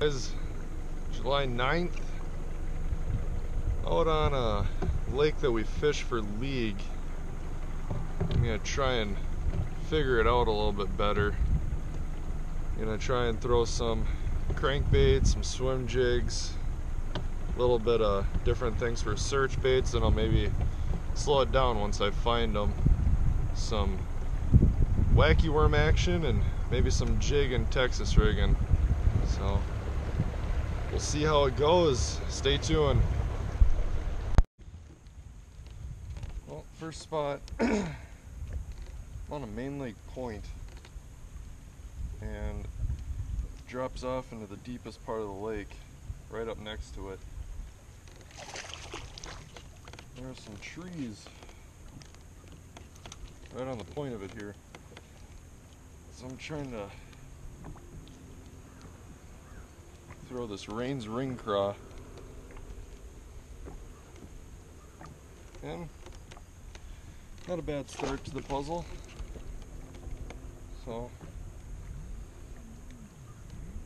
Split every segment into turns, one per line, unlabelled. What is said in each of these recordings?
Guys, July 9th, out on a lake that we fish for league. I'm gonna try and figure it out a little bit better. I'm gonna try and throw some crankbaits, some swim jigs, a little bit of different things for search baits, and I'll maybe slow it down once I find them. Some wacky worm action and maybe some jig and Texas rigging. So we'll see how it goes. Stay tuned. Well, first spot I'm on a main lake point, and drops off into the deepest part of the lake, right up next to it. There are some trees right on the point of it here. So I'm trying to throw this Rain's ring craw, and not a bad start to the puzzle. So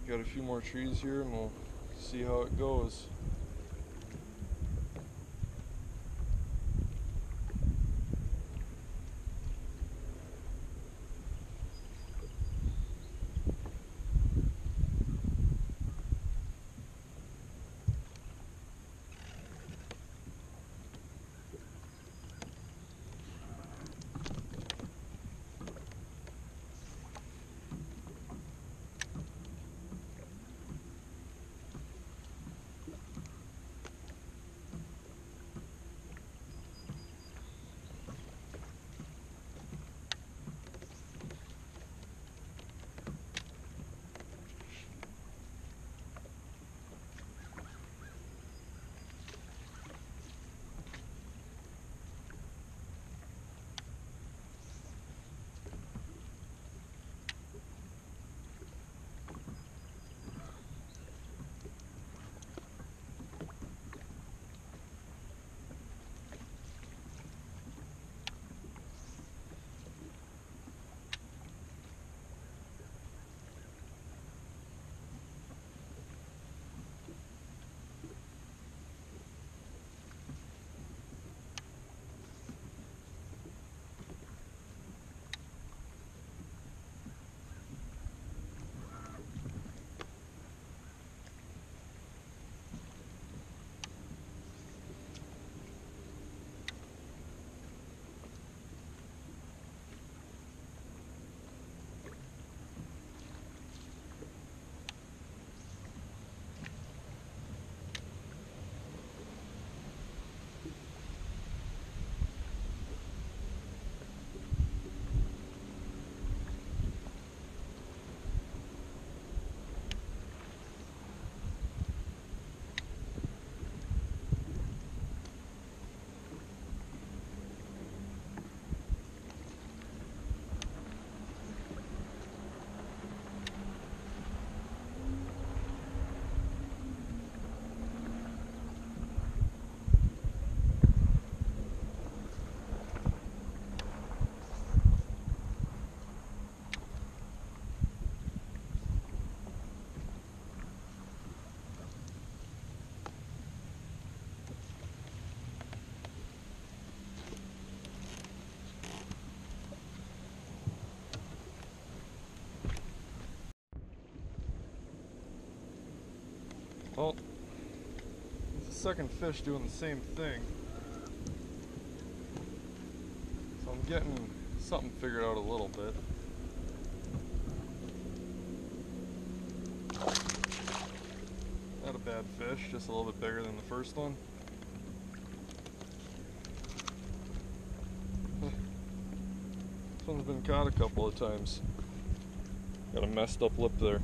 got a few more trees here and we'll see how it goes. Well, it's the second fish doing the same thing. So I'm getting something figured out a little bit. Not a bad fish, just a little bit bigger than the first one. This one's been caught a couple of times. Got a messed up lip there.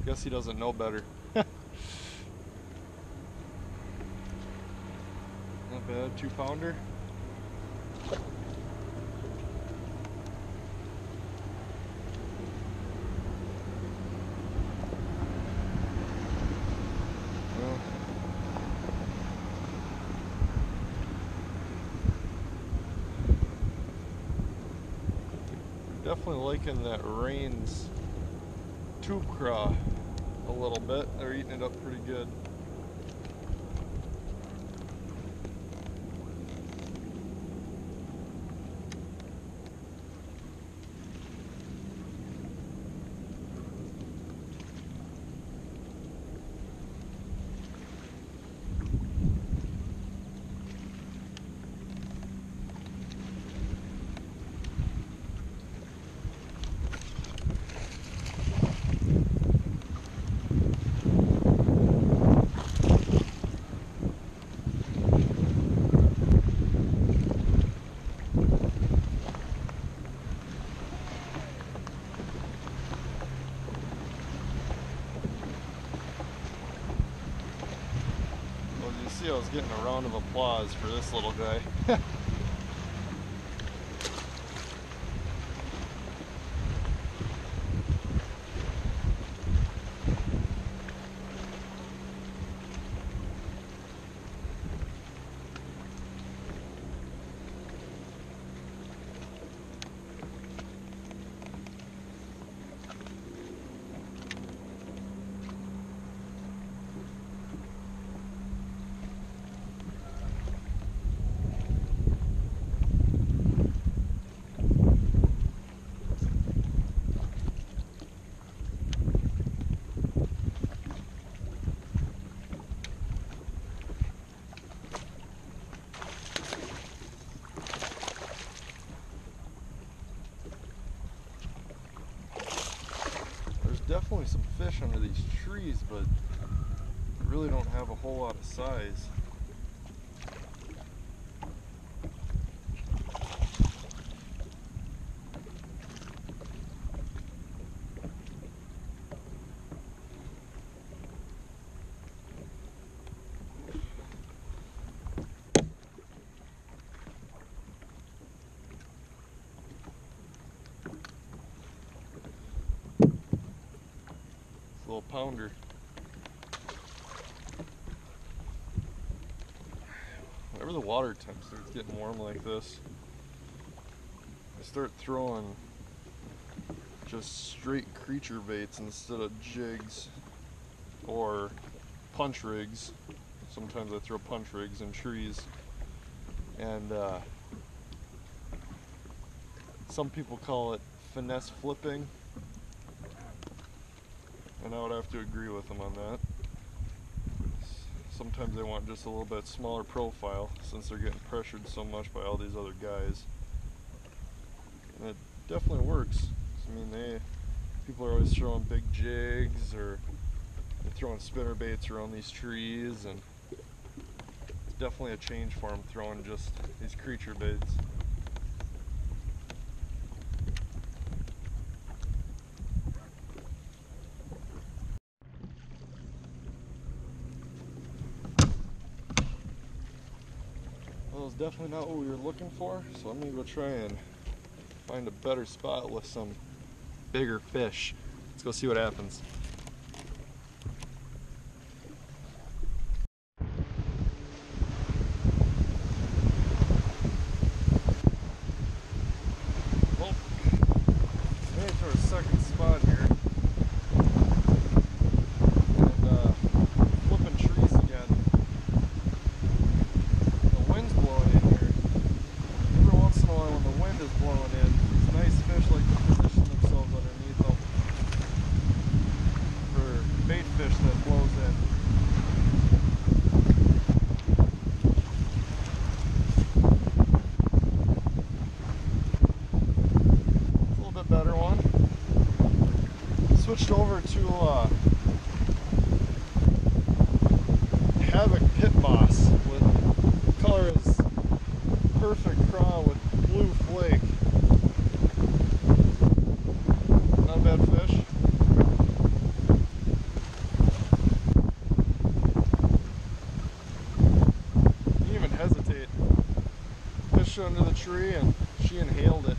Guess he doesn't know better. Not bad, 2-pounder. Definitely liking that Rain's tube craw a little bit. They're eating it up pretty good. I was getting a round of applause for this little guy. Definitely some fish under these trees, but they really don't have a whole lot of size. Little pounder. Whenever the water temp starts getting warm like this, I start throwing just straight creature baits instead of jigs or punch rigs. Sometimes I throw punch rigs in trees, and some people call it finesse flipping. And I would have to agree with them on that. Sometimes they want just a little bit smaller profile since they're getting pressured so much by all these other guys. And it definitely works. I mean, people are always throwing big jigs, or they're throwing spinner baits around these trees, and it's definitely a change for them throwing just these creature baits. Well, it's definitely not what we were looking for, so I'm gonna go try and find a better spot with some bigger fish. Let's go see what happens. Well, made it to our second spot here. Switched over to Havoc Pit Boss. With color is perfect craw with blue flake. Not a bad fish. Didn't even hesitate. Fished under the tree and she inhaled it.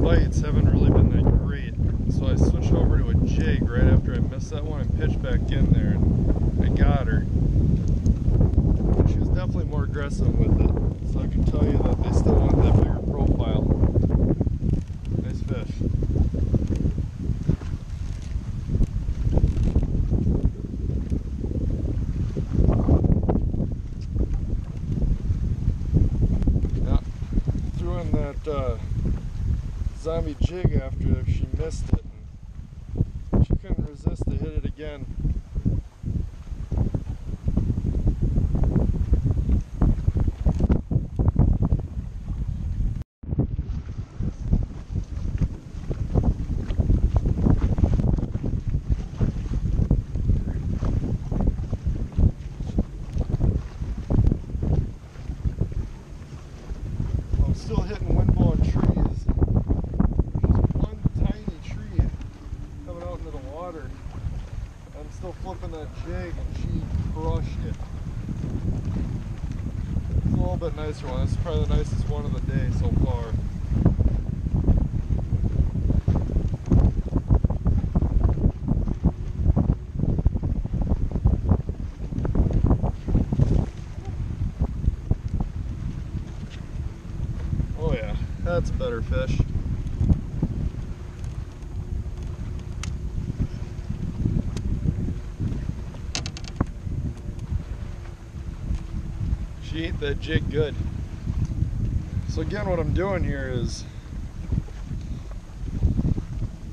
bites haven't really been that great. So I switched over to a jig right after I missed that one and pitched back in there, and I got her. She was definitely more aggressive with it, so I can tell you that they still want that bigger profile. Nice fish. Yeah, threw in that zombie jig after she missed it, and she couldn't resist to hit it again. Still hitting wind-blown trees. There's one tiny tree coming out into the water. I'm still flipping that jig and she crushed it. It's a little bit nicer one. This is probably the nicest one of the day so far. Oh yeah, that's a better fish. She ate that jig good. So again, what I'm doing here is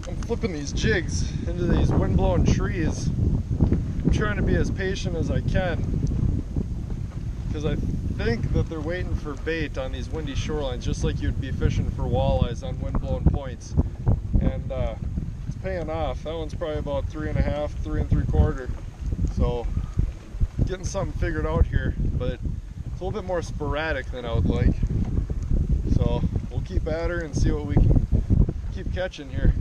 I'm flipping these jigs into these wind-blown trees. I'm trying to be as patient as I can because I think that they're waiting for bait on these windy shorelines, just like you'd be fishing for walleyes on wind-blown points. And it's paying off. That one's probably about 3.5, 3 3/4. So getting something figured out here, but it's a little bit more sporadic than I would like. So we'll keep at her and see what we can keep catching here.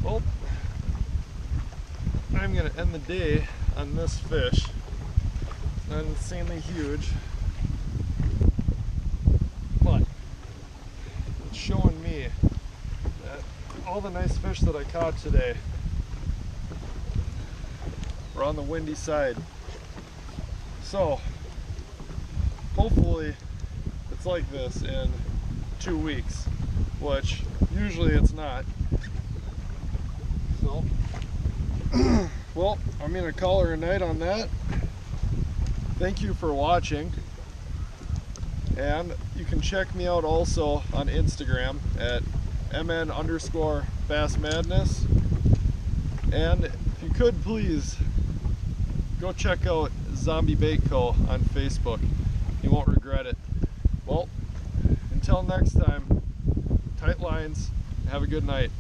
Well, I'm going to end the day on this fish. It's not insanely huge, but it's showing me that all the nice fish that I caught today were on the windy side. So hopefully it's like this in 2 weeks, which usually it's not. So, well, I'm going to call her a night on that. Thank you for watching. And you can check me out also on Instagram at mn_bassmadness. And if you could please go check out Zombie Bait Co. on Facebook. You won't regret it. Well, until next time, tight lines, have a good night.